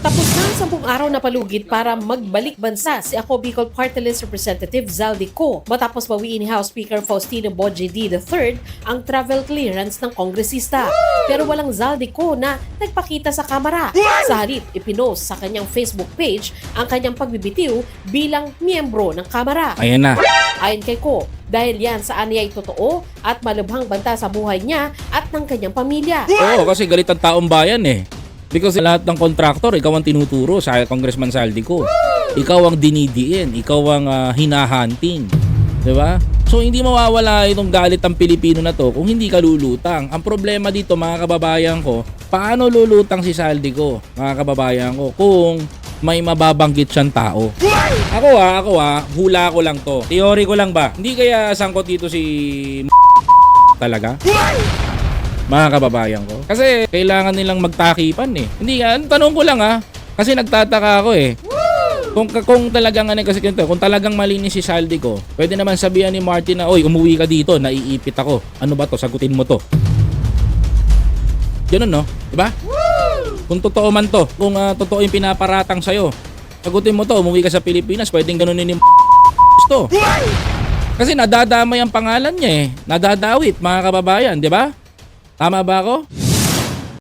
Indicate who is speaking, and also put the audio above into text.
Speaker 1: Tapos na ang 10 araw na palugid para magbalik bansa si Ako Bicol Party List Representative Zaldico matapos bawiin ni House Speaker Faustino Boje-D III ang travel clearance ng kongresista. Pero walang Zaldico na nagpakita sa kamera. Sa halip, ipinost sa kanyang Facebook page ang kanyang pagbibitiw bilang miyembro ng kamera.
Speaker 2: Ayan na.
Speaker 1: Ayon kay Ko, dahil yan sa aniya ay totoo at malubhang banta sa buhay niya at ng kanyang pamilya.
Speaker 2: Oo, kasi galit ang taong bayan eh. Because lahat ng kontraktor, ikaw ang tinuturo sa Congressman Zaldico. Ikaw ang dinidiin, ikaw ang hinahunting. Diba? So hindi mawawala itong galit ng Pilipino na to kung hindi ka lulutang. Ang problema dito mga kababayan ko, paano lulutang si Zaldico, mga kababayan ko, kung may mababanggit siyang tao. Ako hula ko lang to. Teori ko lang ba? Hindi kaya sangkot dito si talaga? Mga kababayan ko. Kasi kailangan nilang magtakipan eh. Hindi tanong ko lang kasi nagtataka ako eh. Kung talagang kasi ganito, kung talagang malinis si Zaldico, pwede naman sabihan ni Martin na, "Oy, umuwi ka dito, naiipit ako. Ano ba to? Sagutin mo to." Ganun no? Diba? Kung totoo man to, kung totoo yung pinaparatang sa'yo, sagutin mo to, umuwi ka sa Pilipinas, pwedeng ganunin ni to. Kasi nadadamay ang pangalan niya eh. Nadadawit mga kababayan, di ba? Tama ba ako?